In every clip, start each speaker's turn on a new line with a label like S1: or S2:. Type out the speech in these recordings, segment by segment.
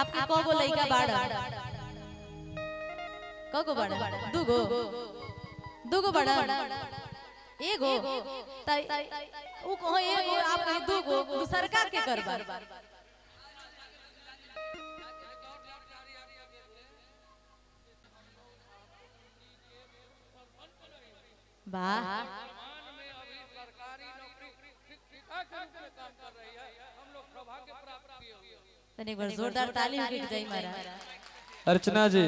S1: आपके कगो लइका बाड़ा कगो बाड़ा दुगो दुगो बाड़ा एगो तई उ कहो एगो आप कहीं दुगो सरकार के करबा वाह एक बार जोरदार ताली उठ जाई मारा।
S2: अर्चना जी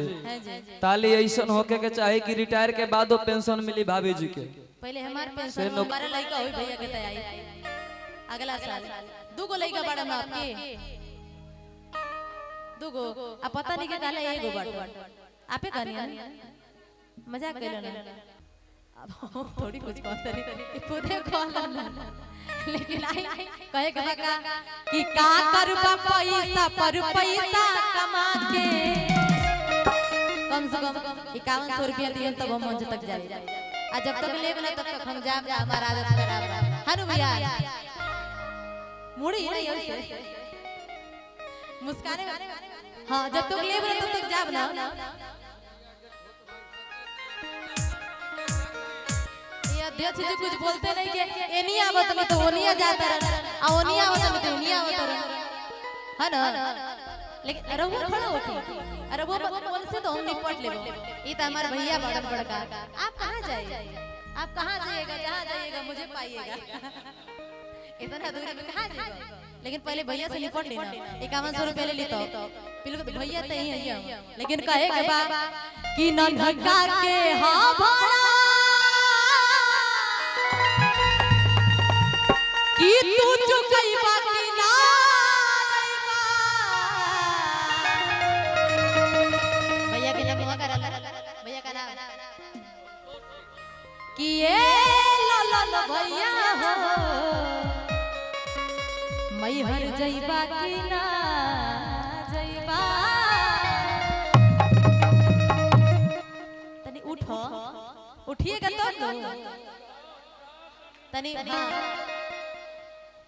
S2: ताली ऐसा होके के चाहे कि रिटायर के बाद वो पेंशन मिली भाभी जी के।
S1: पहले हमार पेंशन हमारा लड़का होई भैया के तैयारी अगला साल दुगो लड़का बड़ा ना आपके दुगो आ पता नहीं के काले एगो बाटो आपे कहनी मजाक कइलो ना अब थोड़ी कुछ कहते नहीं खुदे कहला ना लेकिन आई कहे के बका कि का करबा पैसा पर पैसा कमा के कम से कम 5100 रुपया दिए तब हम मंच तक जाए आ जब तक लेब ना तब तक हम जाब हमारा आदत खराब हनु भैया मुड़ी नहीं ऐसे मुस्काने हां जब तक लेब ना तब तक जाब ना अध्यक्ष जी कुछ बोलते नहीं के एनी आवत में तो ओनिया जाता रह आ ओनिया आवत में तो एनिया आवत रह है ना लेकिन अरे वो खड़ा होके अरे वो उनसे तो हम निपट लेबो ई त हमार भैया बड़न बड़का आप कहां जाइए आप कहां जाइएगा जहां जाइएगा मुझे पाइएगा इतना दूर में कहां जाइएगा लेकिन पहले भैया से निपट लेना 5100 रुपया ले ली तो बिल्कुल भैया तो ही है लेकिन कहे के बा कि नन्हका के हां भाड़ा कि तू चुकैबा कि ना भैया के नाम हुआ करला भैया का नाम कि ए ला भैया हो मई हर जइबा कि ना जइबा तनी उठो उठिएगा तो तनी हां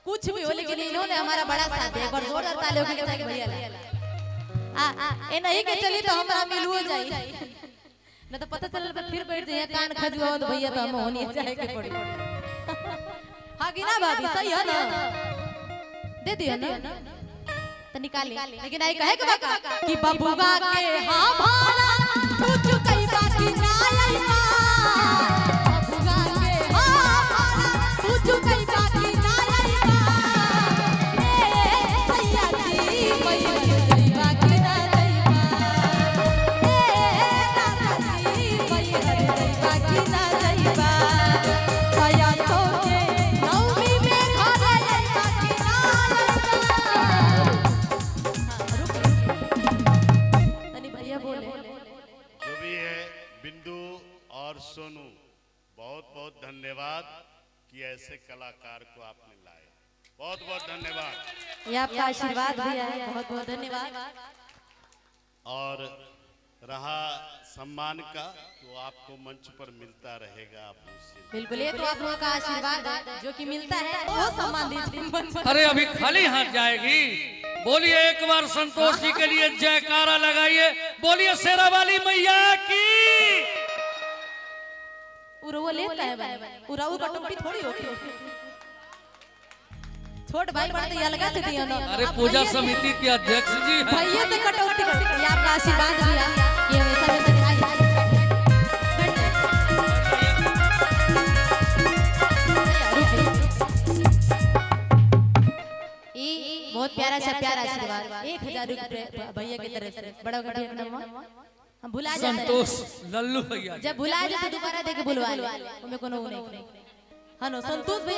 S1: कुछ भी हो लेकिन इन्होंने हमारा बड़ा साथ दिया। एक बार जोरदार तालियों के साथ भैया ए नहीं के चली तो हमरा मिलुओ जाई न तो पता चलल फिर बैठ जाए कान खजुआ तो भैया तो हम होनी चाहे के पड़ी हां कि ना भाभी सही है ना दे दिया ना तो निकाल लेकिन आई कहे के बाका कि बबुआ के हां भाला तू चुकई बाकी ना आईबा बबुआ के हां भाला तू चुकई बाकी ना
S3: सोनू बहुत बहुत धन्यवाद कि ऐसे कलाकार को आपने लाए बहुत बहुत धन्यवाद
S1: ये आपका आशीर्वाद भी है बहुत बहुत धन्यवाद
S3: और रहा सम्मान का तो आपको मंच पर मिलता रहेगा आप
S1: बिल्कुल ये तो आप लोगों का आशीर्वाद है जो कि मिलता है वो सम्मान दीजिए
S4: अरे अभी खाली हाथ जाएगी बोलिए एक बार संतोष जी के लिए जयकारा लगाइए बोलिए शेरा वाली मैया की
S1: उरवा लेता है भाई उराऊ कटोरी थोड़ी होती छोट भाई बड़ा तो ये लगा से दिया ना
S4: अरे पूजा समिति के अध्यक्ष जी हैं
S1: भैया से कटौती ये आपका आशीर्वाद दिया ये हमेशा में ये बहुत प्यारा सा प्यारा आशीर्वाद 1000 रुपए भैया की तरफ से बड़ा भैया का नाम हम भुला जाते
S4: संतोष लल्लू भैया
S1: जब भुला जाते दोबारा देके बुलवा ले हमें कोनो नहीं हां नो संतोष भैया